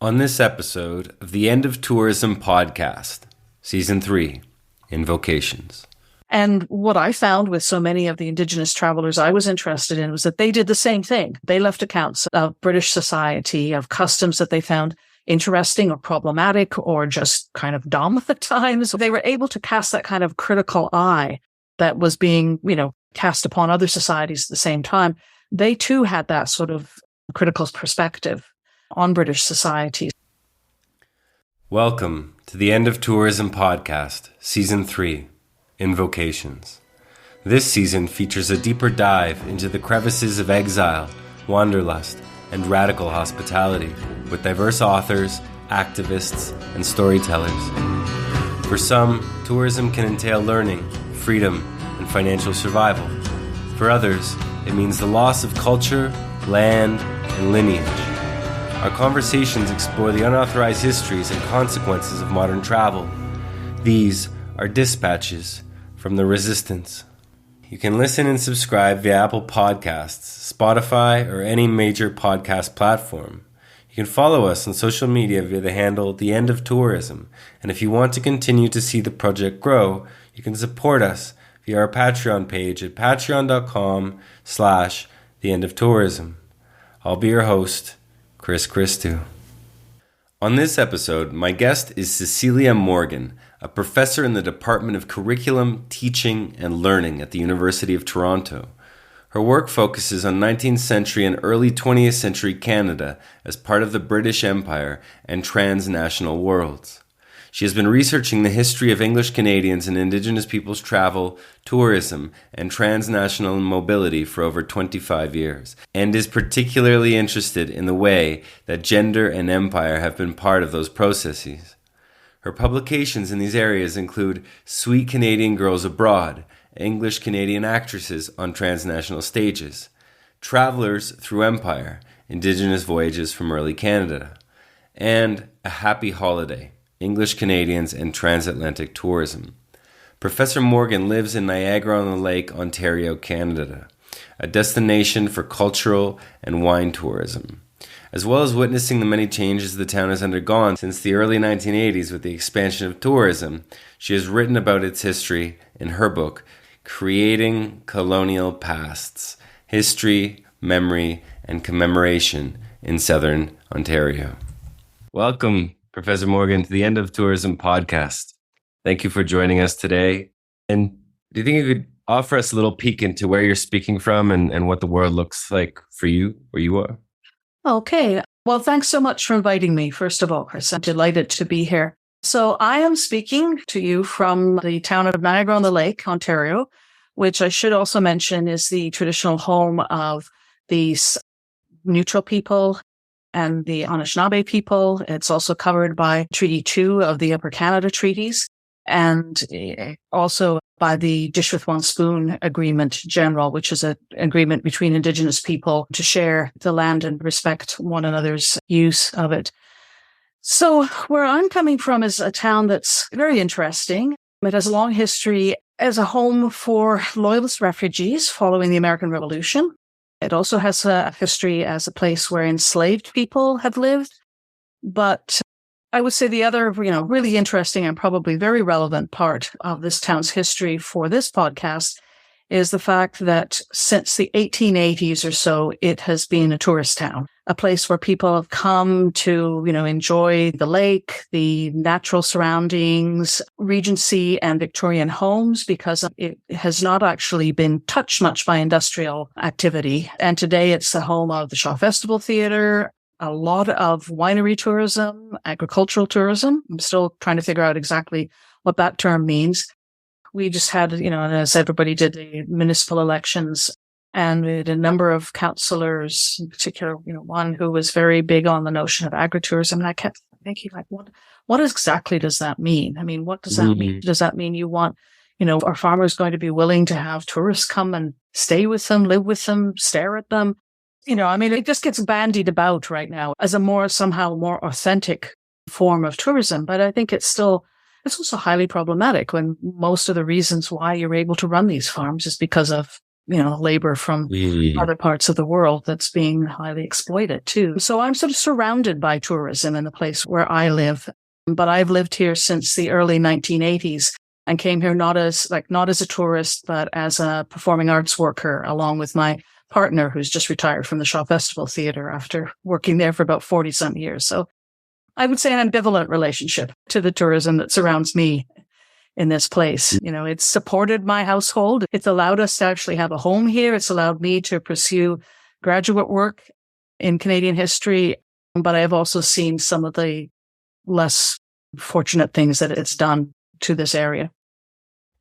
On this episode of the End of Tourism podcast, Season 3, Invocations. And what I found with so many of the Indigenous travelers I was interested in was that they did the same thing. They left accounts of British society, of customs that they found interesting or problematic or just kind of dumb at the times. They were able to cast that kind of critical eye that was being, cast upon other societies at the same time. They too had that sort of critical perspective on British society. Welcome to the End of Tourism podcast, Season 3, Invocations. This season features a deeper dive into the crevices of exile, wanderlust, and radical hospitality with diverse authors, activists, and storytellers. For some, tourism can entail learning, freedom, and financial survival. For others, it means the loss of culture, land, and lineage. Our conversations explore the unauthorized histories and consequences of modern travel. These are dispatches from the resistance. You can listen and subscribe via Apple Podcasts, Spotify, or any major podcast platform. You can follow us on social media via the handle The End of Tourism. And if you want to continue to see the project grow, you can support us via our Patreon page at patreon.com/theendoftourism. I'll be your host, Chris Christou. On this episode, my guest is Cecilia Morgan, a professor in the Department of Curriculum, Teaching, and Learning at the University of Toronto. Her work focuses on 19th century and early 20th century Canada as part of the British Empire and transnational worlds. She has been researching the history of English-Canadians and Indigenous peoples' travel, tourism, and transnational mobility for over 25 years, and is particularly interested in the way that gender and empire have been part of those processes. Her publications in these areas include Sweet Canadian Girls Abroad, English-Canadian Actresses on Transnational Stages, Travelers Through Empire, Indigenous Voyages from Early Canada, and A Happy Holiday, English-Canadians and Transatlantic Tourism. Professor Morgan lives in Niagara-on-the-Lake, Ontario, Canada, a destination for cultural and wine tourism. As well as witnessing the many changes the town has undergone since the early 1980s with the expansion of tourism, she has written about its history in her book, Creating Colonial Pasts, History, Memory, and Commemoration in Southern Ontario. Welcome, Professor Morgan, to the End of Tourism podcast. Thank you for joining us today. And do you think you could offer us a little peek into where you're speaking from and what the world looks like for you, where you are? Okay. Well, thanks so much for inviting me, first of all, Chris. I'm delighted to be here. So I am speaking to you from the town of Niagara-on-the-Lake, Ontario, which I should also mention is the traditional home of the neutral people and the Anishinaabe people. It's also covered by Treaty 2 of the Upper Canada Treaties and also by the Dish with One Spoon Agreement General, which is an agreement between Indigenous people to share the land and respect one another's use of it. So where I'm coming from is a town that's very interesting. It has a long history as a home for Loyalist refugees following the American Revolution. It also has a history as a place where enslaved people have lived. But I would say the other, really interesting and probably very relevant part of this town's history for this podcast is the fact that since the 1880s or so, it has been a tourist town, a place where people have come to, enjoy the lake, the natural surroundings, Regency and Victorian homes, because it has not actually been touched much by industrial activity. And today it's the home of the Shaw Festival Theatre, a lot of winery tourism, agricultural tourism. I'm still trying to figure out exactly what that term means. We just had, as everybody did, the municipal elections, and we had a number of councillors, in particular, one who was very big on the notion of agritourism. And I kept thinking, what exactly does that mean? I mean, what does that mean? Does that mean you want, are farmers going to be willing to have tourists come and stay with them, live with them, stare at them? It just gets bandied about right now as a somehow more authentic form of tourism. But I think it's also highly problematic when most of the reasons why you're able to run these farms is because of labor from other parts of the world that's being highly exploited too. So I'm sort of surrounded by tourism in the place where I live. But I've lived here since the early 1980s and came here not as a tourist, but as a performing arts worker, along with my partner, who's just retired from the Shaw Festival Theatre after working there for about 40-some years. So I would say an ambivalent relationship to the tourism that surrounds me in this place. It's supported my household. It's allowed us to actually have a home here. It's allowed me to pursue graduate work in Canadian history. But I have also seen some of the less fortunate things that it's done to this area.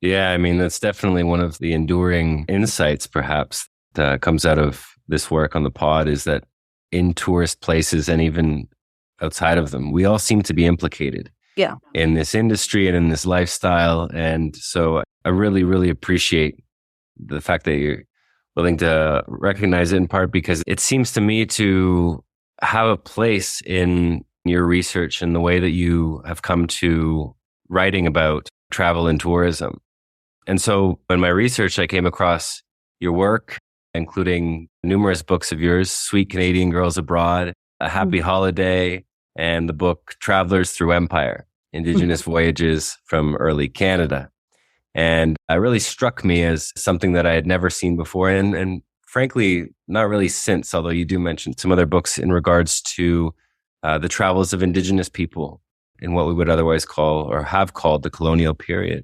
Yeah, I mean, that's definitely one of the enduring insights, perhaps, that comes out of this work on the pod, is that in tourist places and even outside of them, we all seem to be implicated in this industry and in this lifestyle. And so I really, really appreciate the fact that you're willing to recognize it, in part because it seems to me to have a place in your research and the way that you have come to writing about travel and tourism. And so in my research, I came across your work, including numerous books of yours, Sweet Canadian Girls Abroad, A Happy Holiday, and the book Travelers Through Empire, Indigenous Voyages from Early Canada. And it really struck me as something that I had never seen before. And frankly, not really since, although you do mention some other books in regards to the travels of Indigenous people in what we would otherwise call or have called the colonial period.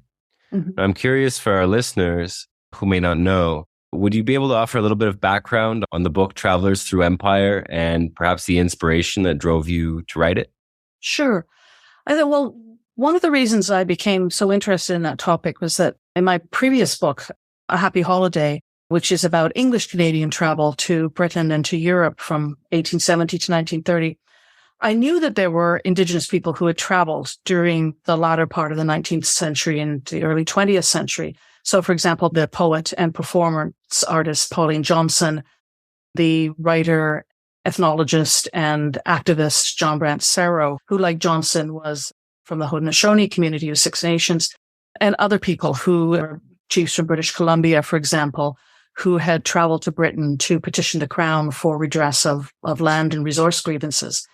I'm curious for our listeners who may not know, would you be able to offer a little bit of background on the book Travelers Through Empire and perhaps the inspiration that drove you to write it? Sure. I thought, well, one of the reasons I became so interested in that topic was that in my previous book, A Happy Holiday, which is about English-Canadian travel to Britain and to Europe from 1870 to 1930, I knew that there were Indigenous people who had traveled during the latter part of the 19th century and the early 20th century. So, for example, the poet and performance artist Pauline Johnson, the writer, ethnologist, and activist John Brant-Serro, who, like Johnson, was from the Haudenosaunee community of Six Nations, and other people who were chiefs from British Columbia, for example, who had traveled to Britain to petition the Crown for redress of land and resource grievances.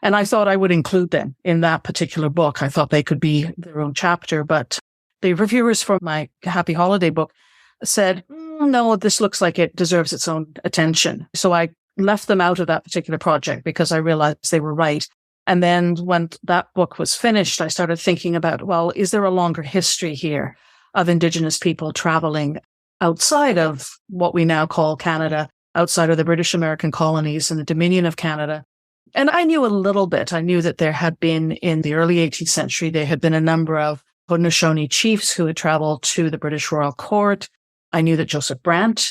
And I thought I would include them in that particular book. I thought they could be their own chapter, but the reviewers for my Happy Holiday book said, no, this looks like it deserves its own attention. So I left them out of that particular project because I realized they were right. And then when that book was finished, I started thinking about, well, is there a longer history here of Indigenous people traveling outside of what we now call Canada, outside of the British American colonies and the Dominion of Canada? And I knew a little bit. I knew that there had been, in the early 18th century, there had been a number of Haudenosaunee chiefs who had traveled to the British royal court. I knew that Joseph Brant,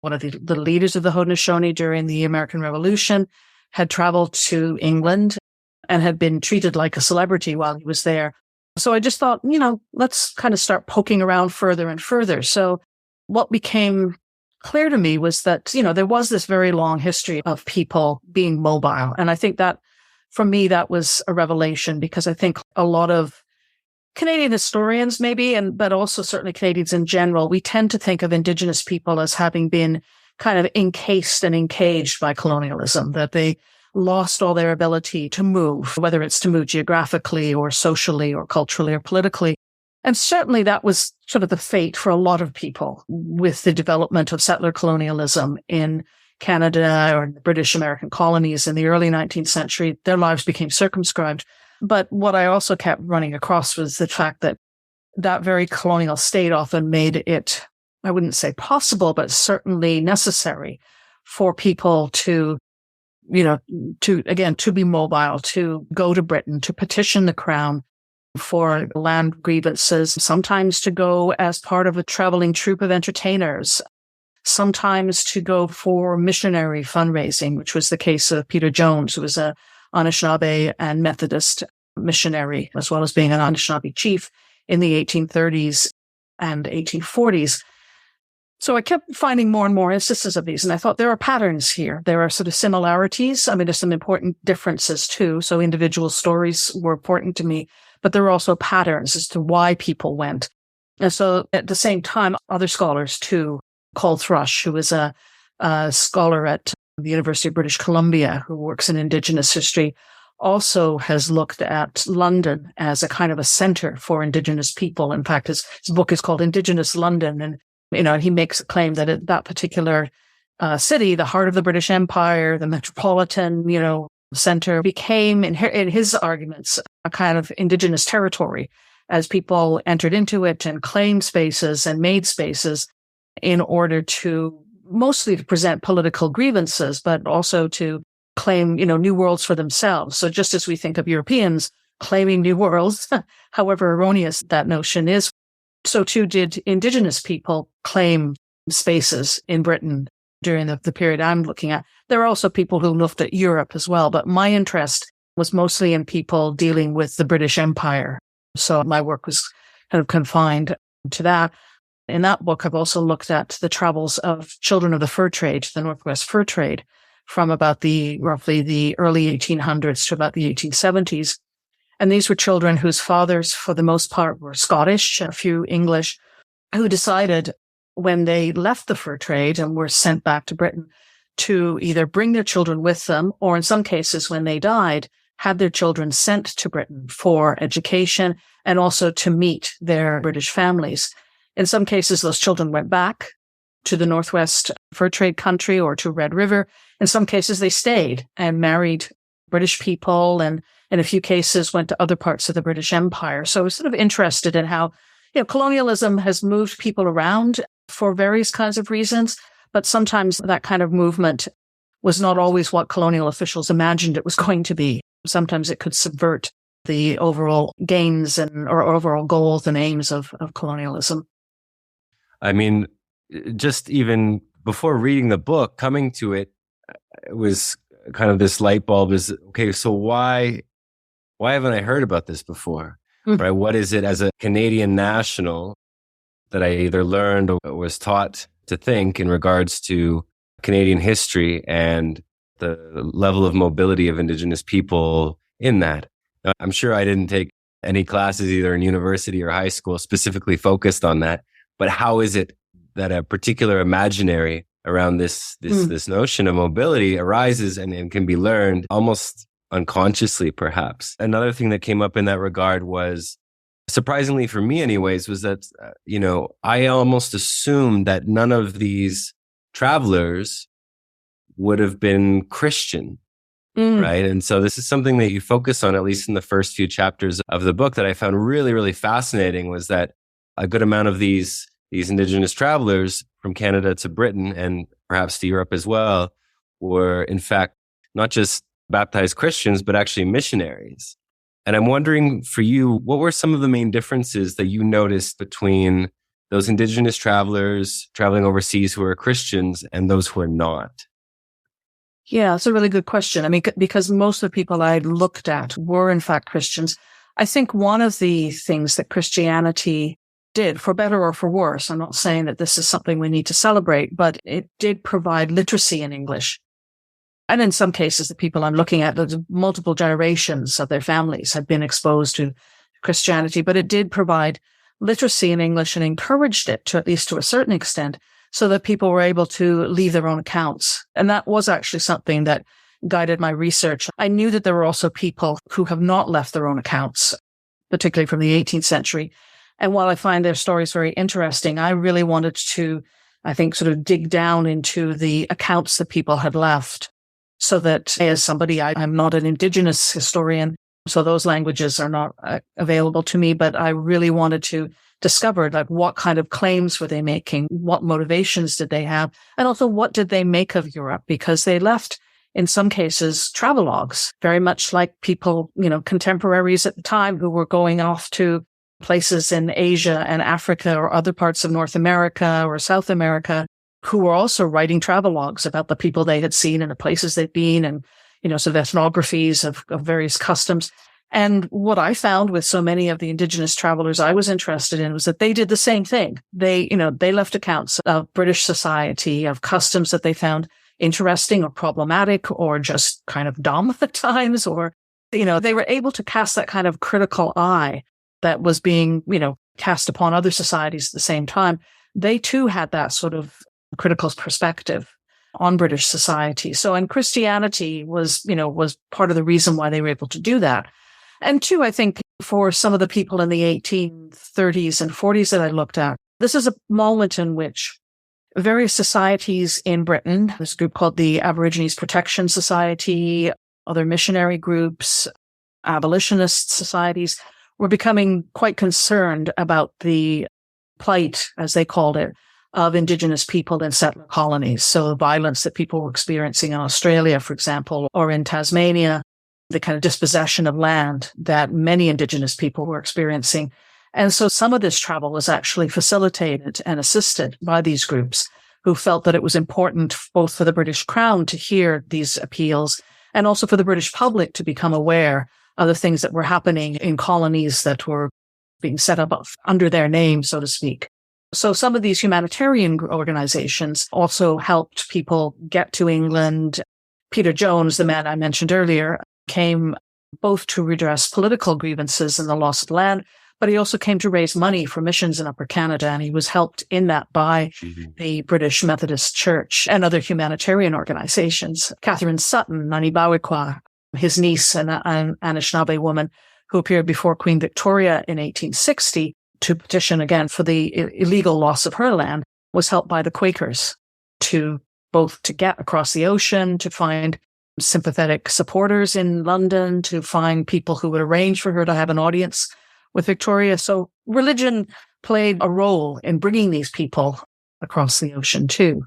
one of the leaders of the Haudenosaunee during the American Revolution, had traveled to England and had been treated like a celebrity while he was there. So I just thought, let's kind of start poking around further and further. So what became clear to me was that, there was this very long history of people being mobile. And I think that, for me, that was a revelation, because I think a lot of Canadian historians maybe, but also certainly Canadians in general, we tend to think of Indigenous people as having been kind of encased and encaged by colonialism, that they lost all their ability to move, whether it's to move geographically or socially or culturally or politically. And certainly that was sort of the fate for a lot of people with the development of settler colonialism in Canada or the British American colonies in the early 19th century. Their lives became circumscribed. But what I also kept running across was the fact that that very colonial state often made it, I wouldn't say possible, but certainly necessary for people to be mobile, to go to Britain, to petition the Crown for land grievances, sometimes to go as part of a traveling troupe of entertainers, sometimes to go for missionary fundraising, which was the case of Peter Jones, who was a Anishinaabe and Methodist missionary, as well as being an Anishinaabe chief in the 1830s and 1840s. So I kept finding more and more instances of these, and I thought there are patterns here. There are sort of similarities. I mean, there's some important differences too. So individual stories were important to me, but there are also patterns as to why people went. And so at the same time, other scholars too Cole Thrush, who is a scholar at the University of British Columbia who works in Indigenous history, also has looked at London as a kind of a center for Indigenous people. In fact, his book is called Indigenous London. And, he makes a claim that at that particular city, the heart of the British Empire, the metropolitan, center, became, in his arguments, a kind of Indigenous territory as people entered into it and claimed spaces and made spaces in order to mostly to present political grievances, but also to claim, new worlds for themselves. So just as we think of Europeans claiming new worlds, however erroneous that notion is, so too did Indigenous people claim spaces in Britain during the period I'm looking at. There are also people who looked at Europe as well, but my interest was mostly in people dealing with the British Empire. So my work was kind of confined to that. In that book, I've also looked at the travels of children of the fur trade, the Northwest fur trade, from about roughly the early 1800s to about the 1870s. And these were children whose fathers, for the most part, were Scottish, a few English, who decided when they left the fur trade and were sent back to Britain to either bring their children with them, or in some cases, when they died, had their children sent to Britain for education and also to meet their British families. In some cases, those children went back to the Northwest fur trade country or to Red River. In some cases, they stayed and married British people, and in a few cases went to other parts of the British Empire. So I was sort of interested in how, colonialism has moved people around for various kinds of reasons, but sometimes that kind of movement was not always what colonial officials imagined it was going to be. Sometimes it could subvert the overall gains or overall goals and aims of colonialism. I mean, just even before reading the book, coming to it, it was kind of this light bulb is, okay, so why haven't I heard about this before? Mm-hmm. Right? What is it as a Canadian national that I either learned or was taught to think in regards to Canadian history and the level of mobility of Indigenous people in that? Now, I'm sure I didn't take any classes either in university or high school specifically focused on that, but how is it that a particular imaginary around this notion of mobility arises and can be learned almost unconsciously, perhaps? Another thing that came up in that regard was, surprisingly for me anyways, was that, I almost assumed that none of these travelers would have been Christian, right? And so this is something that you focus on, at least in the first few chapters of the book, that I found really, really fascinating, was that a good amount of these Indigenous travelers from Canada to Britain and perhaps to Europe as well were, in fact, not just baptized Christians, but actually missionaries. And I'm wondering for you, what were some of the main differences that you noticed between those Indigenous travelers traveling overseas who are Christians and those who are not? Yeah, it's a really good question. I mean, because most of the people I looked at were, in fact, Christians. I think one of the things that Christianity did, for better or for worse, I'm not saying that this is something we need to celebrate, but it did provide literacy in English. And in some cases, the people I'm looking at, multiple generations of their families had been exposed to Christianity, but it did provide literacy in English and encouraged it to, at least to a certain extent, so that people were able to leave their own accounts. And that was actually something that guided my research. I knew that there were also people who have not left their own accounts, particularly from the 18th century. And while I find their stories very interesting, I really wanted to, I think, sort of dig down into the accounts that people had left, so that as somebody, I'm not an Indigenous historian, so those languages are not available to me, but I really wanted to discover what kind of claims were they making, what motivations did they have, and also what did they make of Europe, because they left, in some cases, travelogues, very much like people, contemporaries at the time who were going off to places in Asia and Africa or other parts of North America or South America, who were also writing travelogues about the people they had seen and the places they'd been, and, sort of ethnographies of various customs. And what I found with so many of the Indigenous travelers I was interested in was that they did the same thing. They left accounts of British society, of customs that they found interesting or problematic or just kind of dumb at times, or, they were able to cast that kind of critical eye that was being, cast upon other societies at the same time. They too had that sort of critical perspective on British society. So, and Christianity was part of the reason why they were able to do that. And two, I think for some of the people in the 1830s and 40s that I looked at, this is a moment in which various societies in Britain, this group called the Aborigines Protection Society, other missionary groups, abolitionist societies, were becoming quite concerned about the plight, as they called it, of Indigenous people in settler colonies. So the violence that people were experiencing in Australia, for example, or in Tasmania, the kind of dispossession of land that many Indigenous people were experiencing. And so some of this travel was actually facilitated and assisted by these groups who felt that it was important both for the British Crown to hear these appeals and also for the British public to become aware of the things that were happening in colonies that were being set up under their name, so to speak. So some of these humanitarian organizations also helped people get to England. Peter Jones, the man I mentioned earlier, came both to redress political grievances and the loss of land, but he also came to raise money for missions in Upper Canada, and he was helped in that by the British Methodist Church and other humanitarian organizations. Catherine Sutton, Nanibawikwa, his niece, an Anishinaabe woman who appeared before Queen Victoria in 1860 to petition again for the illegal loss of her land, was helped by the Quakers to get across the ocean, to find sympathetic supporters in London, to find people who would arrange for her to have an audience with Victoria. So religion played a role in bringing these people across the ocean too.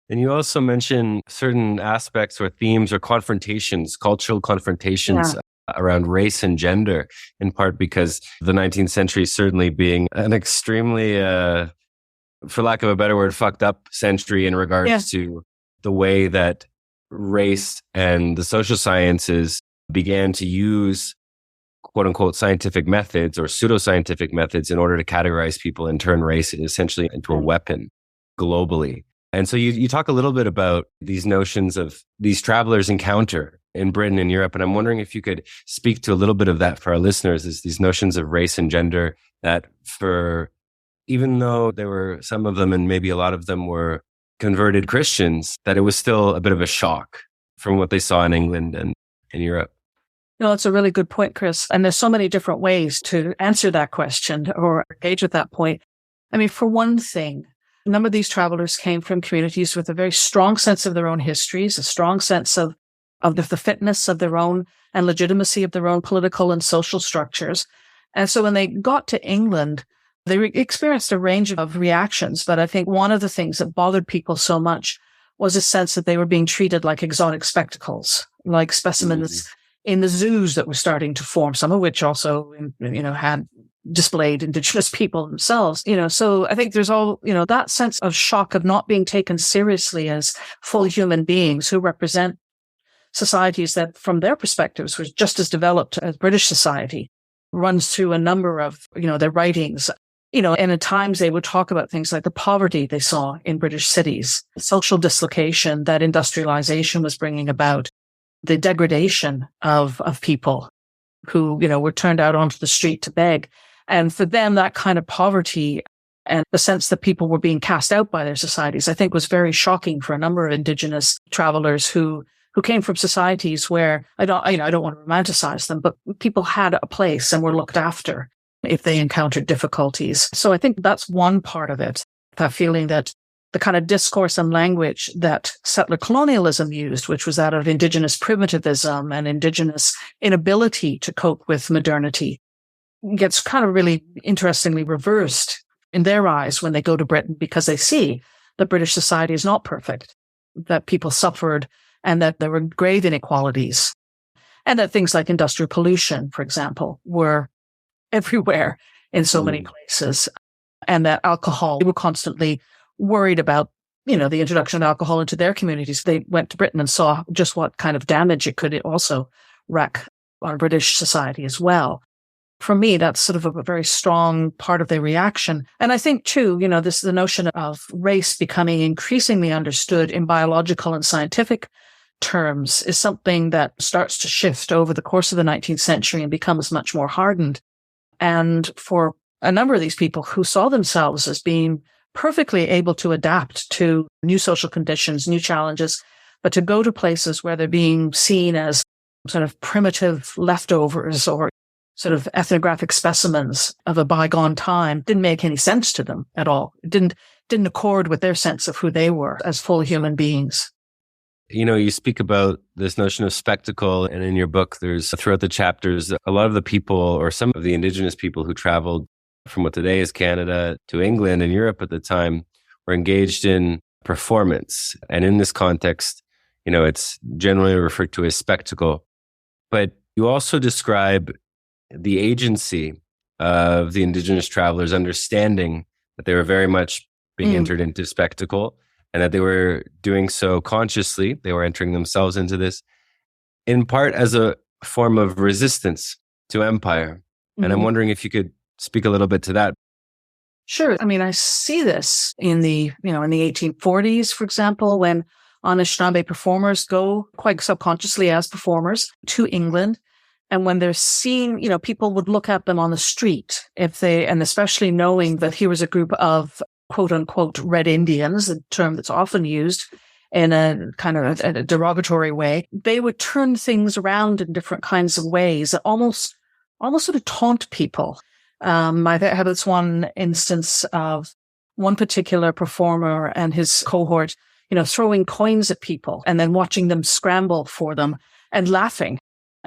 And you also mention certain aspects or themes or confrontations, cultural confrontations around race and gender, in part because the 19th century certainly being an extremely, for lack of a better word, fucked up century in regards to the way that race and the social sciences began to use quote unquote scientific methods or pseudoscientific methods in order to categorize people and turn race essentially into a weapon globally. And so you talk a little bit about these notions of these travelers' encounter in Britain and Europe. And I'm wondering if you could speak to a little bit of that for our listeners, is these notions of race and gender that even though there were some of them and maybe a lot of them were converted Christians, that it was still a bit of a shock from what they saw in England and in Europe. No, it's a really good point, Chris. And there's so many different ways to answer that question or engage with that point. I mean, for one thing, a number of these travelers came from communities with a very strong sense of their own histories, a strong sense of the fitness of their own and legitimacy of their own political and social structures. And so when they got to England, they experienced a range of reactions. But I think one of the things that bothered people so much was a sense that they were being treated like exotic spectacles, like specimens in the zoos that were starting to form, some of which also, had displayed Indigenous people themselves, so I think there's all, that sense of shock of not being taken seriously as full human beings who represent societies that from their perspectives was just as developed as British society, runs through a number of, their writings, and at times they would talk about things like the poverty they saw in British cities, social dislocation that industrialization was bringing about, the degradation of people who, were turned out onto the street to beg. And for them, that kind of poverty and the sense that people were being cast out by their societies, I think was very shocking for a number of Indigenous travelers who came from societies where I don't want to romanticize them, but people had a place and were looked after if they encountered difficulties. So I think that's one part of it, that feeling that the kind of discourse and language that settler colonialism used, which was that of Indigenous primitivism and Indigenous inability to cope with modernity, gets kind of really interestingly reversed in their eyes when they go to Britain, because they see that British society is not perfect, that people suffered and that there were grave inequalities, and that things like industrial pollution, for example, were everywhere in so many places, and that alcohol, they were constantly worried about, the introduction of alcohol into their communities. They went to Britain and saw just what kind of damage it could also wreak on British society as well. For me, that's sort of a very strong part of their reaction. And I think too, the notion of race becoming increasingly understood in biological and scientific terms is something that starts to shift over the course of the 19th century and becomes much more hardened. And for a number of these people who saw themselves as being perfectly able to adapt to new social conditions, new challenges, but to go to places where they're being seen as sort of primitive leftovers or sort of ethnographic specimens of a bygone time didn't make any sense to them at all. It didn't accord with their sense of who they were as full human beings. You know, you speak about this notion of spectacle, and in your book, there's throughout the chapters, a lot of the people or some of the Indigenous people who traveled from what today is Canada to England and Europe at the time were engaged in performance. And in this context, you know, it's generally referred to as spectacle. But you also describe the agency of the Indigenous travelers understanding that they were very much being entered into spectacle, and that they were doing so consciously. They were entering themselves into this, in part as a form of resistance to empire. And I'm wondering if you could speak a little bit to that. Sure. I mean, I see this in the 1840s, for example, when Anishinaabe performers go quite subconsciously as performers to England. And when they're seen, people would look at them on the street and especially knowing that here was a group of quote unquote Red Indians, a term that's often used in a kind of a derogatory way, they would turn things around in different kinds of ways that almost sort of taunt people. I have this one instance of one particular performer and his cohort, throwing coins at people and then watching them scramble for them and laughing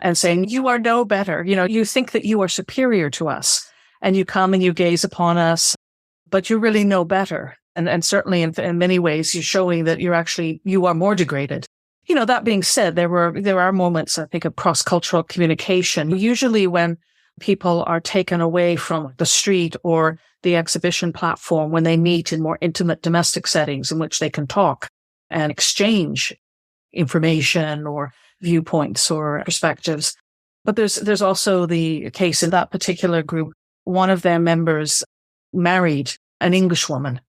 and saying, "You are no better. You think that you are superior to us, and you come and you gaze upon us, but you really know better." And certainly in many ways, you're showing that you are more degraded. That being said, there are moments, I think, of cross-cultural communication. Usually when people are taken away from the street or the exhibition platform, when they meet in more intimate domestic settings in which they can talk and exchange information or viewpoints or perspectives. But there's also the case in that particular group. One of their members married an English woman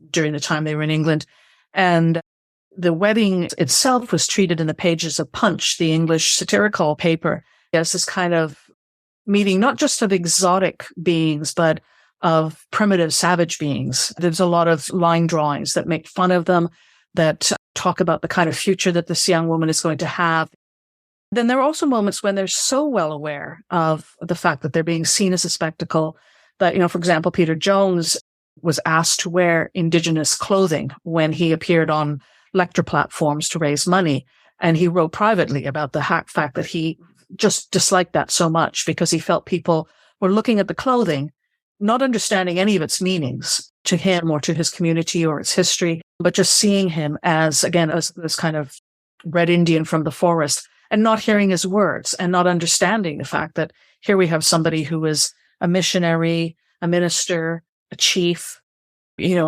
during the time they were in England. And the wedding itself was treated in the pages of Punch, the English satirical paper, as this kind of meeting, not just of exotic beings, but of primitive savage beings. There's a lot of line drawings that make fun of them, that talk about the kind of future that this young woman is going to have. Then there are also moments when they're so well aware of the fact that they're being seen as a spectacle that, for example, Peter Jones was asked to wear Indigenous clothing when he appeared on lecture platforms to raise money. And he wrote privately about the fact that he just disliked that so much because he felt people were looking at the clothing, not understanding any of its meanings to him or to his community or its history, but just seeing him as this kind of Red Indian from the forest and not hearing his words and not understanding the fact that here we have somebody who is a missionary, a minister, a chief,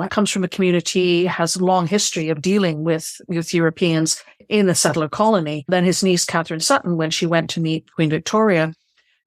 comes from a community, has a long history of dealing with Europeans in the settler colony. Then his niece, Catherine Sutton, when she went to meet Queen Victoria,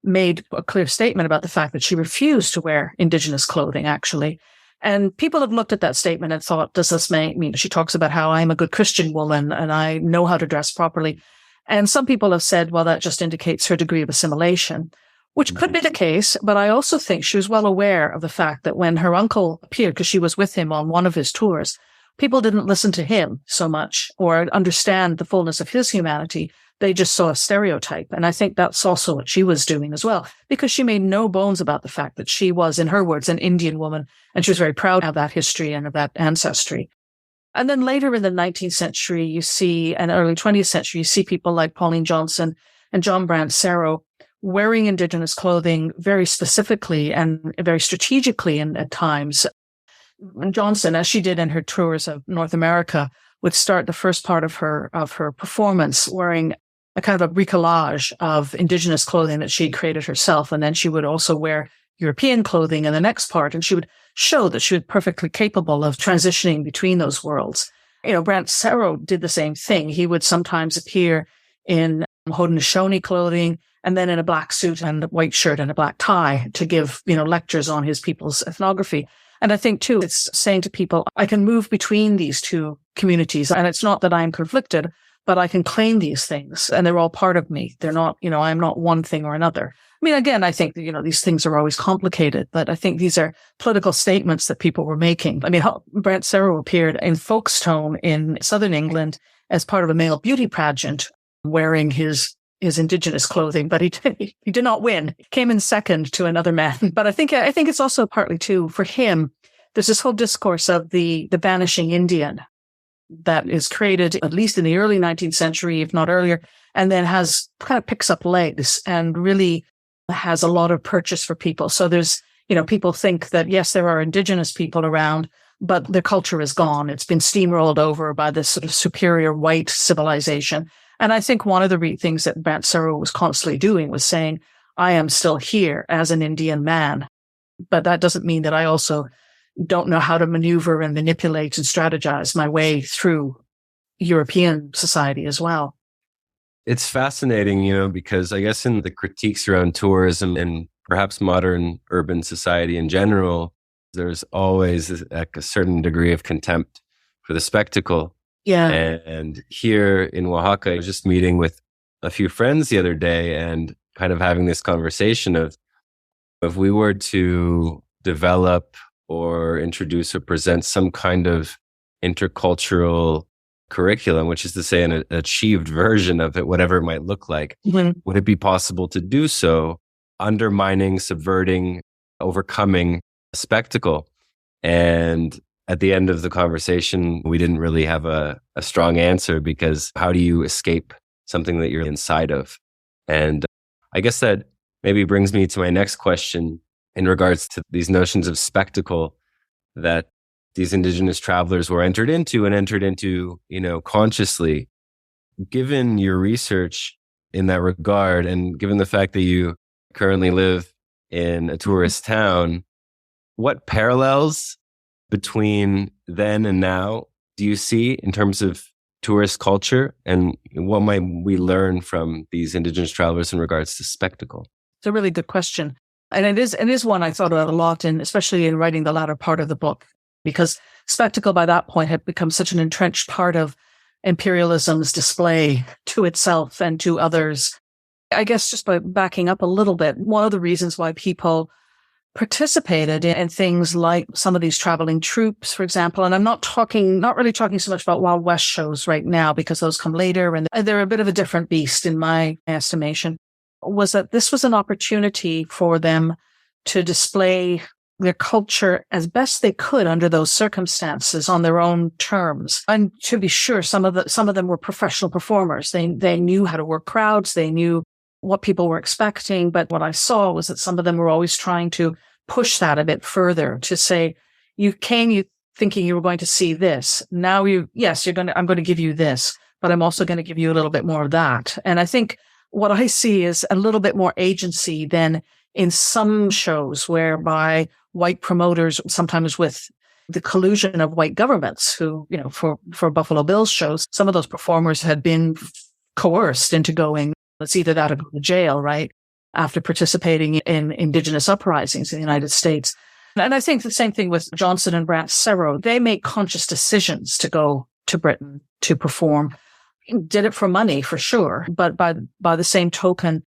made a clear statement about the fact that she refused to wear Indigenous clothing, actually. And people have looked at that statement and thought, does this mean she talks about how I'm a good Christian woman and I know how to dress properly? And some people have said, well, that just indicates her degree of assimilation, which could be the case. But I also think she was well aware of the fact that when her uncle appeared, because she was with him on one of his tours, people didn't listen to him so much or understand the fullness of his humanity. They just saw a stereotype. And I think that's also what she was doing as well, because she made no bones about the fact that she was, in her words, an Indian woman. And she was very proud of that history and of that ancestry. And then later in the 19th century, you see, and early 20th century, you see people like Pauline Johnson and John Brant-Serro wearing Indigenous clothing very specifically and very strategically at times. Johnson, as she did in her tours of North America, would start the first part of her performance wearing a kind of a bricolage of Indigenous clothing that she had created herself. And then she would also wear European clothing in the next part. And she would show that she was perfectly capable of transitioning between those worlds. Brant-Serro did the same thing. He would sometimes appear in Haudenosaunee clothing and then in a black suit and a white shirt and a black tie to give, lectures on his people's ethnography. And I think too, it's saying to people, I can move between these two communities. And it's not that I'm conflicted, but I can claim these things and they're all part of me. They're not, I'm not one thing or another. I mean, again, I think, these things are always complicated, but I think these are political statements that people were making. I mean, Brant Serrow appeared in Folkestone in southern England as part of a male beauty pageant wearing his Indigenous clothing, but he did not win. He came in second to another man. But I think it's also partly too, for him, there's this whole discourse of the vanishing Indian that is created at least in the early 19th century, if not earlier, and then picks up legs and really has a lot of purchase for people. So there's, people think that yes, there are Indigenous people around, but their culture is gone. It's been steamrolled over by this sort of superior white civilization. And I think one of the things that Brant Serrow was constantly doing was saying, I am still here as an Indian man. But that doesn't mean that I also don't know how to maneuver and manipulate and strategize my way through European society as well. It's fascinating, because I guess in the critiques around tourism and perhaps modern urban society in general, there's always a certain degree of contempt for the spectacle. Yeah. And here in Oaxaca, I was just meeting with a few friends the other day and kind of having this conversation of if we were to develop or introduce or present some kind of intercultural curriculum, which is to say an achieved version of it, whatever it might look like, would it be possible to do so, undermining, subverting, overcoming a spectacle? And at the end of the conversation, we didn't really have a strong answer, because how do you escape something that you're inside of? And I guess that maybe brings me to my next question in regards to these notions of spectacle that these Indigenous travelers were entered into consciously. Given your research in that regard, and given the fact that you currently live in a tourist town, what parallels between then and now do you see in terms of tourist culture, and what might we learn from these Indigenous travelers in regards to spectacle? It's a really good question. And it is one I thought about a lot, and especially in writing the latter part of the book, because spectacle by that point had become such an entrenched part of imperialism's display to itself and to others. I guess just by backing up a little bit, one of the reasons why people participated in things like some of these traveling troops, for example, and I'm not really talking so much about Wild West shows right now, because those come later and they're a bit of a different beast in my estimation, was that this was an opportunity for them to display their culture as best they could under those circumstances on their own terms. And to be sure, some of them were professional performers. They knew how to work crowds. They knew what people were expecting. But what I saw was that some of them were always trying to push that a bit further, to say, you thinking you were going to see this. Now I'm going to give you this, but I'm also going to give you a little bit more of that. And I think what I see is a little bit more agency than in some shows, whereby white promoters, sometimes with the collusion of white governments who, for Buffalo Bills shows, some of those performers had been coerced into going, it's either that or go to jail, right? After participating in Indigenous uprisings in the United States. And I think the same thing with Johnson and Brant Serrow. They made conscious decisions to go to Britain to perform. Did it for money, for sure. But by the same token,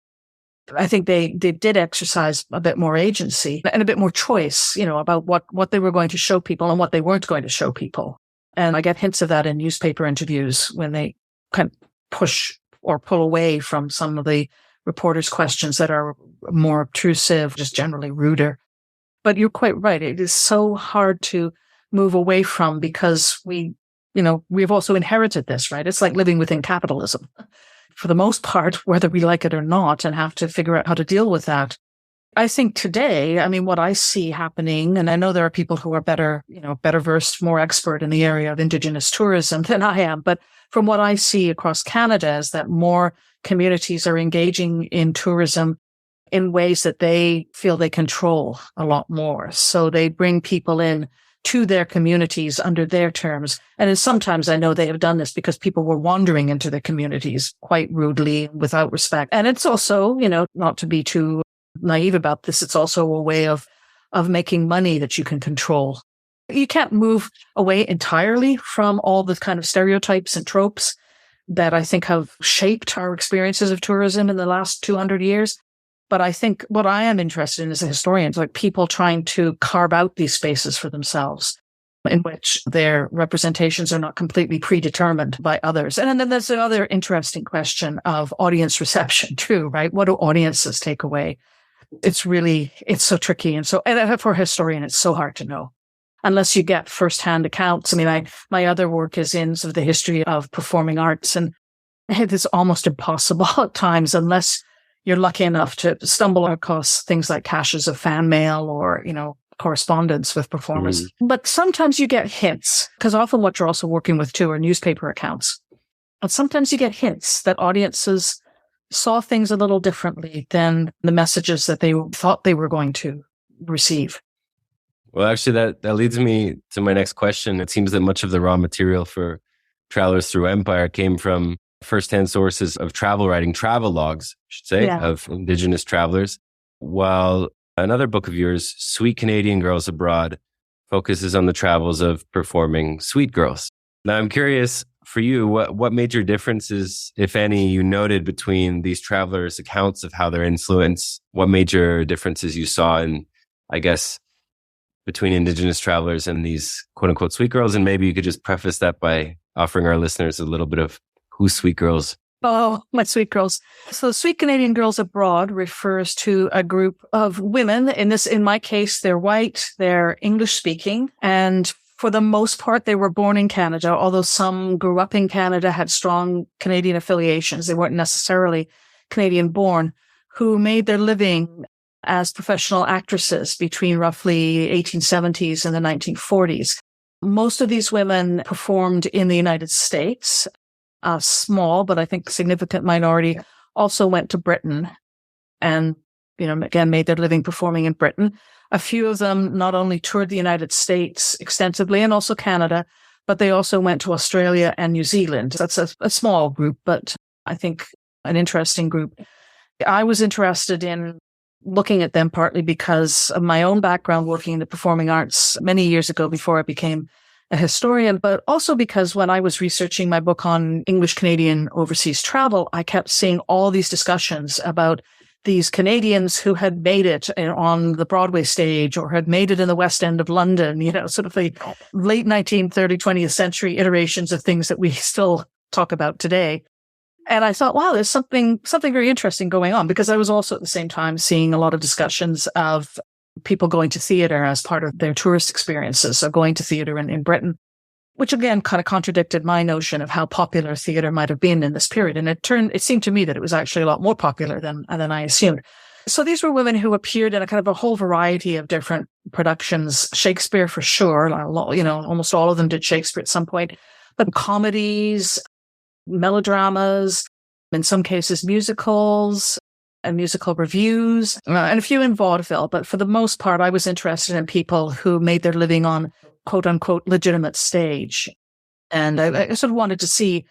I think they did exercise a bit more agency and a bit more choice, about what they were going to show people and what they weren't going to show people. And I get hints of that in newspaper interviews when they kind of push or pull away from some of the reporters' questions that are more obtrusive, just generally ruder. But you're quite right. It is so hard to move away from, because we've also inherited this, right? It's like living within capitalism for the most part, whether we like it or not, and have to figure out how to deal with that. I think today, what I see happening, and I know there are people who are better versed, more expert in the area of Indigenous tourism than I am, but from what I see across Canada is that more communities are engaging in tourism in ways that they feel they control a lot more. So they bring people in to their communities under their terms. And sometimes I know they have done this because people were wandering into their communities quite rudely, without respect. And it's also, not to be too naive about this, it's also a way of making money that you can control. You can't move away entirely from all the kind of stereotypes and tropes, that I think have shaped our experiences of tourism in the last 200 years. But I think what I am interested in as a historian is like people trying to carve out these spaces for themselves in which their representations are not completely predetermined by others. And then there's another interesting question of audience reception too, right? What do audiences take away? It's so tricky. And for a historian, it's so hard to know unless you get firsthand accounts. I mean, my other work is in sort of the history of performing arts, and it is almost impossible at times unless you're lucky enough to stumble across things like caches of fan mail or, correspondence with performers. But sometimes you get hints, because often what you're also working with too are newspaper accounts. And sometimes you get hints that audiences saw things a little differently than the messages that they thought they were going to receive. Well, actually, that leads me to my next question. It seems that much of the raw material for Travelers Through Empire came from firsthand sources of travel writing, travel logs, I should say, of Indigenous travelers, while another book of yours, Sweet Canadian Girls Abroad, focuses on the travels of performing sweet girls. Now, I'm curious for you, what major differences, if any, you noted between these travelers' accounts of how their influence, what major differences you saw in, I guess, between Indigenous travelers and these quote unquote sweet girls? And maybe you could just preface that by offering our listeners a little bit of who's sweet girls. Oh, my sweet girls. So Sweet Canadian Girls Abroad refers to a group of women. In my case, they're white, they're English speaking. And for the most part, they were born in Canada, although some grew up in Canada, had strong Canadian affiliations. They weren't necessarily Canadian born, who made their living as professional actresses between roughly 1870s and the 1940s. Most of these women performed in the United States. A small, but I think significant minority also went to Britain and, again, made their living performing in Britain. A few of them not only toured the United States extensively and also Canada, but they also went to Australia and New Zealand. That's a small group, but I think an interesting group. I was interested in looking at them partly because of my own background working in the performing arts many years ago before I became a historian, but also because when I was researching my book on English-Canadian overseas travel, I kept seeing all these discussions about these Canadians who had made it on the Broadway stage or had made it in the West End of London, sort of the late 19th, early 20th century iterations of things that we still talk about today. And I thought, wow, there's something very interesting going on, because I was also at the same time seeing a lot of discussions of people going to theater as part of their tourist experiences, so going to theater in Britain, which again kind of contradicted my notion of how popular theater might have been in this period. And it seemed to me that it was actually a lot more popular than I assumed. So these were women who appeared in a kind of a whole variety of different productions. Shakespeare for sure, almost all of them did Shakespeare at some point, but comedies, melodramas, in some cases musicals, and musical reviews, and a few in vaudeville. But for the most part, I was interested in people who made their living on quote unquote legitimate stage. And I sort of wanted to see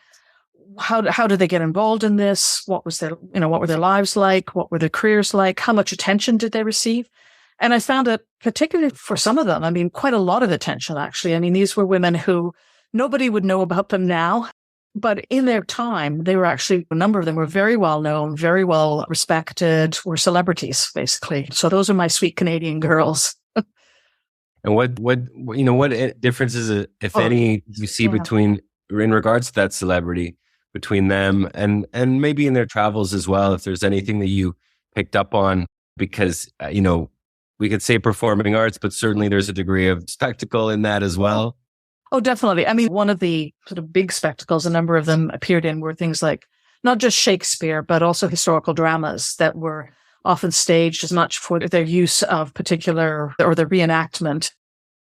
how did they get involved in this? What were their lives like? What were their careers like? How much attention did they receive? And I found that particularly for some of them, quite a lot of attention, actually. These were women who nobody would know about them now. But in their time, a number of them were very well known, very well respected, were celebrities, basically. So those are my sweet Canadian girls. And what differences, if any, you see between, in regards to that celebrity, between them and maybe in their travels as well, if there's anything that you picked up on, because, we could say performing arts, but certainly there's a degree of spectacle in that as well. Oh, definitely. One of the sort of big spectacles a number of them appeared in were things like not just Shakespeare, but also historical dramas that were often staged as much for their use of particular, or their reenactment,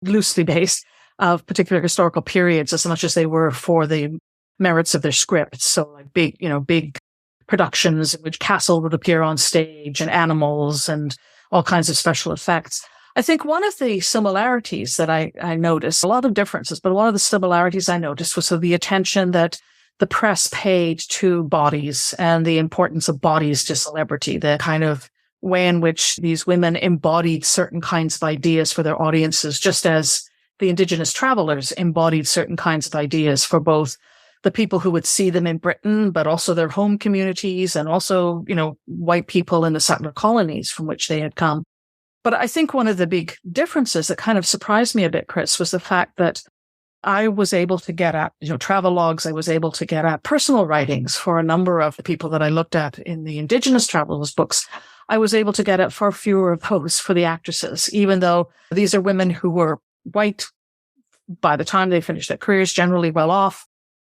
loosely based, of particular historical periods as much as they were for the merits of their scripts. So like big productions in which castle would appear on stage and animals and all kinds of special effects. I think one of the similarities that I noticed, a lot of differences, but one of the similarities I noticed was the attention that the press paid to bodies and the importance of bodies to celebrity, the kind of way in which these women embodied certain kinds of ideas for their audiences, just as the Indigenous travelers embodied certain kinds of ideas for both the people who would see them in Britain, but also their home communities and also, white people in the settler colonies from which they had come. But I think one of the big differences that kind of surprised me a bit, Chris, was the fact that I was able to get at, travel logs. I was able to get at personal writings for a number of the people that I looked at in the Indigenous travelers books. I was able to get at far fewer of those for the actresses, even though these are women who were white by the time they finished their careers, generally well off,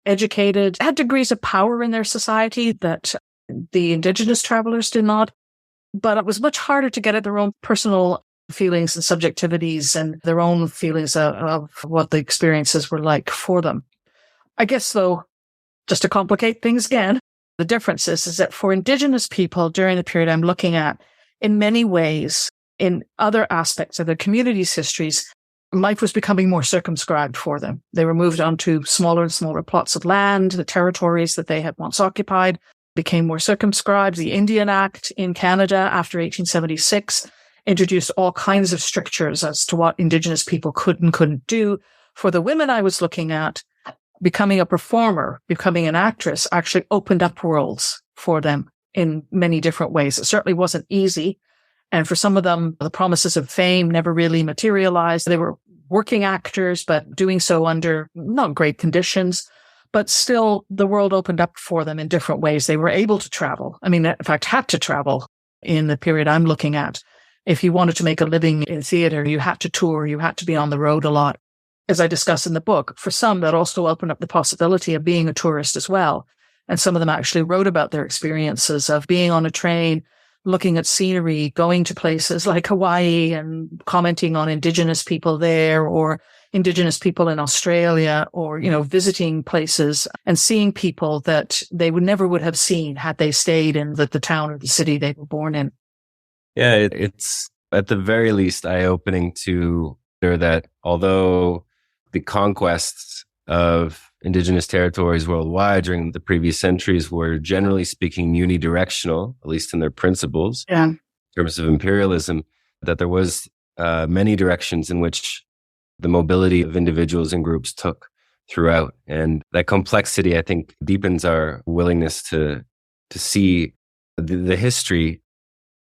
educated, had degrees of power in their society that the Indigenous travelers did not. But it was much harder to get at their own personal feelings and subjectivities and their own feelings of what the experiences were like for them. I guess, though, just to complicate things again, the difference is that for Indigenous people during the period I'm looking at, in many ways, in other aspects of their communities' histories, life was becoming more circumscribed for them. They were moved onto smaller and smaller plots of land. The territories that they had once occupied became more circumscribed. The Indian Act in Canada after 1876 introduced all kinds of strictures as to what Indigenous people could and couldn't do. For the women I was looking at, becoming a performer, becoming an actress actually opened up worlds for them in many different ways. It certainly wasn't easy. And for some of them, the promises of fame never really materialized. They were working actors, but doing so under not great conditions. But still, the world opened up for them in different ways. They were able to travel. I mean, in fact, had to travel in the period I'm looking at. If you wanted to make a living in theater, you had to tour, you had to be on the road a lot. As I discuss in the book, for some, that also opened up the possibility of being a tourist as well. And some of them actually wrote about their experiences of being on a train, looking at scenery, going to places like Hawaii and commenting on Indigenous people there or Indigenous people in Australia or, visiting places and seeing people that they never would have seen had they stayed in the town or the city they were born in. Yeah, it's at the very least eye-opening to hear that although the conquests of Indigenous territories worldwide during the previous centuries were generally speaking unidirectional, at least in their principles, in terms of imperialism, that there was many directions in which the mobility of individuals and groups took throughout. And that complexity, I think, deepens our willingness to see the history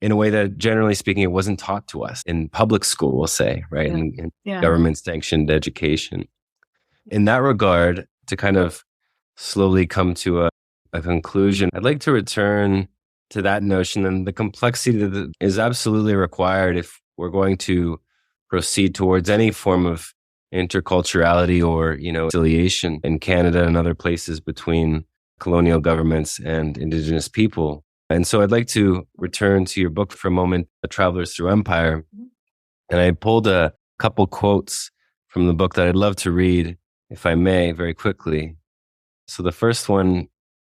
in a way that, generally speaking, it wasn't taught to us in public school, we'll say, right? In government-sanctioned education. In that regard, to kind of slowly come to a conclusion, I'd like to return to that notion and the complexity that is absolutely required if we're going to proceed towards any form of interculturality or, reconciliation in Canada and other places between colonial governments and Indigenous people. And so I'd like to return to your book for a moment, Travelers Through Empire. And I pulled a couple quotes from the book that I'd love to read, if I may, very quickly. So the first one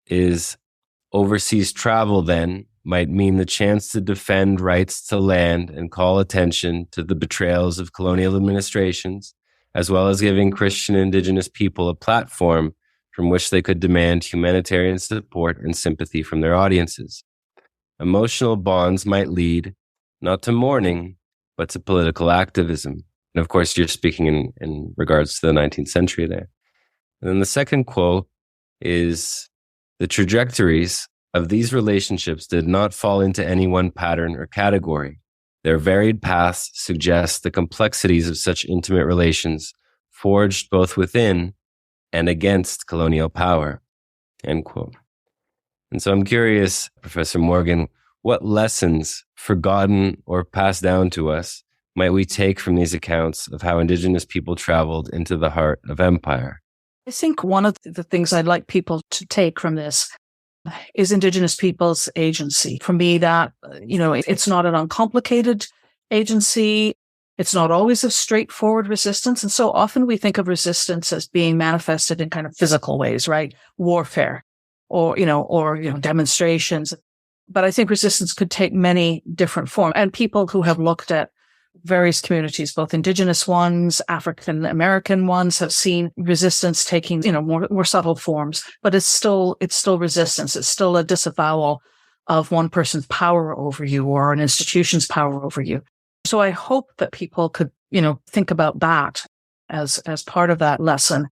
is, overseas travel then might mean the chance to defend rights to land and call attention to the betrayals of colonial administrations, as well as giving Christian Indigenous people a platform from which they could demand humanitarian support and sympathy from their audiences. Emotional bonds might lead, not to mourning, but to political activism. And of course, you're speaking in regards to the 19th century there. And then the second quote is, the trajectories of these relationships did not fall into any one pattern or category. Their varied paths suggest the complexities of such intimate relations, forged both within and against colonial power, end quote. And so I'm curious, Professor Morgan, what lessons, forgotten or passed down to us, might we take from these accounts of how Indigenous people traveled into the heart of empire? I think one of the things I'd like people to take from this is Indigenous people's agency. For me, that, it's not an uncomplicated agency. It's not always a straightforward resistance. And so often we think of resistance as being manifested in kind of physical ways, right? Warfare or demonstrations. But I think resistance could take many different forms. And people who have looked at various communities, both Indigenous ones, African American ones, have seen resistance taking, more subtle forms. But it's still resistance. It's still a disavowal of one person's power over you or an institution's power over you. So I hope that people could, think about that as part of that lesson.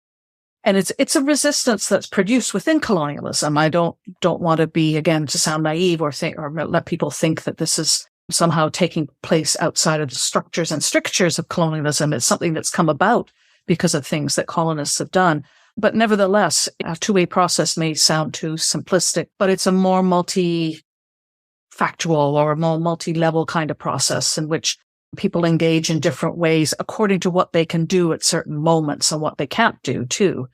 And it's a resistance that's produced within colonialism. I don't want to be, again, to sound naive or let people think that this is somehow taking place outside of the structures and strictures of colonialism. It's something that's come about because of things that colonists have done. But nevertheless, a two-way process may sound too simplistic, but it's a more multi-factual or a more multi-level kind of process in which people engage in different ways according to what they can do at certain moments and what they can't do too.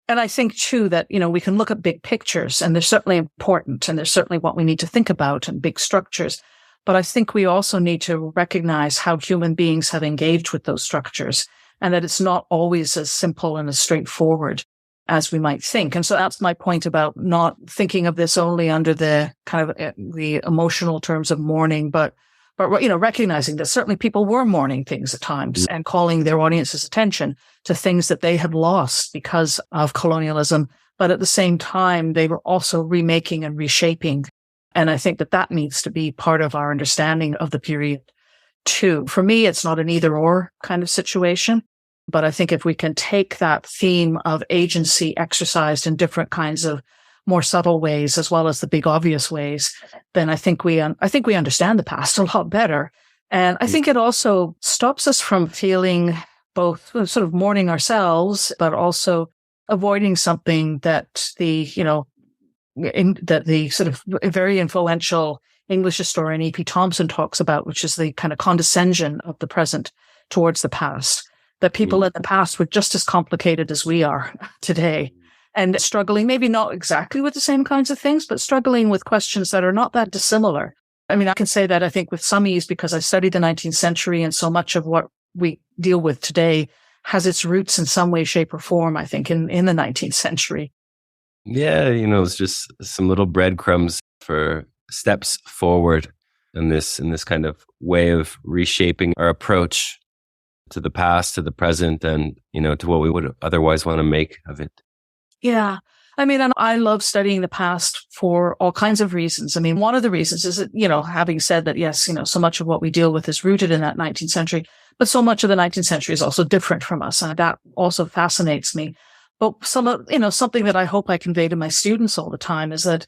And I think too that, we can look at big pictures, and they're certainly important, and they're certainly what we need to think about, and big structures. But I think we also need to recognize how human beings have engaged with those structures, and that it's not always as simple and as straightforward as we might think. And so that's my point about not thinking of this only under the kind of the emotional terms of mourning, but recognizing that certainly people were mourning things at times and calling their audience's attention to things that they had lost because of colonialism. But at the same time, they were also remaking and reshaping. And I think that needs to be part of our understanding of the period too. For me, it's not an either or kind of situation. But I think if we can take that theme of agency exercised in different kinds of more subtle ways, as well as the big obvious ways, then I think we understand the past a lot better. And I think it also stops us from feeling both sort of mourning ourselves, but also avoiding something that the sort of very influential English historian E.P. Thompson talks about, which is the kind of condescension of the present towards the past. That people in the past were just as complicated as we are today, and struggling, maybe not exactly with the same kinds of things, but struggling with questions that are not that dissimilar. I mean, I can say that I think with some ease because I studied the 19th century, and so much of what we deal with today has its roots in some way, shape, or form, I think, in the 19th century. Yeah, it's just some little breadcrumbs for steps forward in this kind of way of reshaping our approach to the past, to the present, and, to what we would otherwise want to make of it. Yeah. I mean, and I love studying the past for all kinds of reasons. I mean, one of the reasons is that, having said that, yes, so much of what we deal with is rooted in that 19th century, but so much of the 19th century is also different from us. And that also fascinates me. But something that I hope I convey to my students all the time is that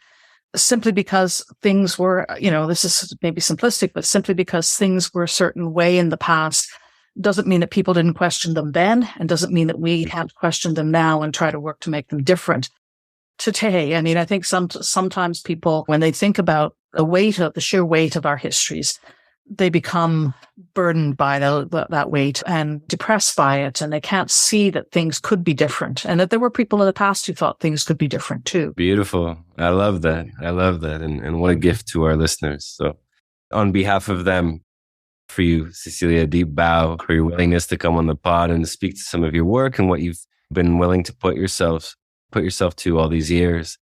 simply because things were, this is maybe simplistic, but simply because things were a certain way in the past doesn't mean that people didn't question them then, and doesn't mean that we can't question them now and try to work to make them different today. I mean, I think sometimes people, when they think about the sheer weight of our histories, they become burdened by that weight and depressed by it, and they can't see that things could be different, and that there were people in the past who thought things could be different too. Beautiful. I love that. And what a gift to our listeners. So on behalf of them, for you, Cecilia, deep bow for your willingness to come on the pod and speak to some of your work and what you've been willing to put yourself to all these years.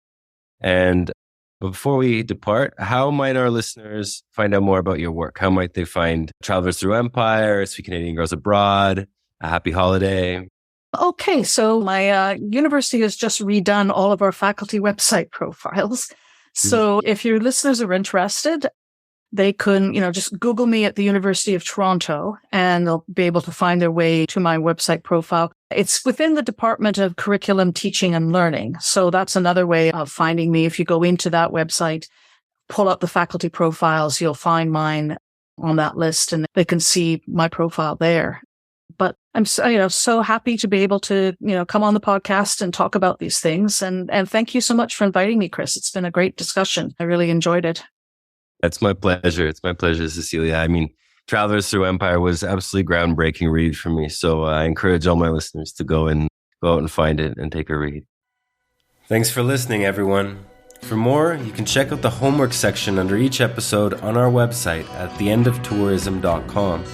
And before we depart, how might our listeners find out more about your work? How might they find Travelers Through Empire, Sweet Canadian Girls Abroad, A Happy Holiday? Okay, so my university has just redone all of our faculty website profiles. So if your listeners are interested, they can, just Google me at the University of Toronto, and they'll be able to find their way to my website profile. It's within the Department of Curriculum, Teaching and Learning. So that's another way of finding me. If you go into that website, pull up the faculty profiles, you'll find mine on that list, and they can see my profile there. But I'm so happy to be able to, come on the podcast and talk about these things. And thank you so much for inviting me, Chris. It's been a great discussion. I really enjoyed it. It's my pleasure. It's my pleasure, Cecilia. I mean, Travelers Through Empire was absolutely groundbreaking read for me. So I encourage all my listeners to go out and find it and take a read. Thanks for listening, everyone. For more, you can check out the homework section under each episode on our website at theendoftourism.com.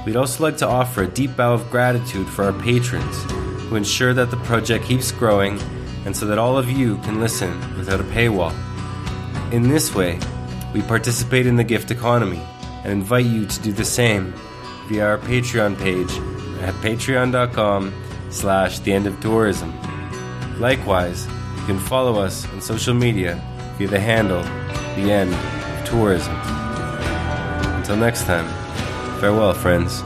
We'd also like to offer a deep bow of gratitude for our patrons who ensure that the project keeps growing and so that all of you can listen without a paywall. In this way, we participate in the gift economy and invite you to do the same via our Patreon page at patreon.com/theendoftourism. Likewise, you can follow us on social media via the handle The End of Tourism. Until next time, farewell, friends.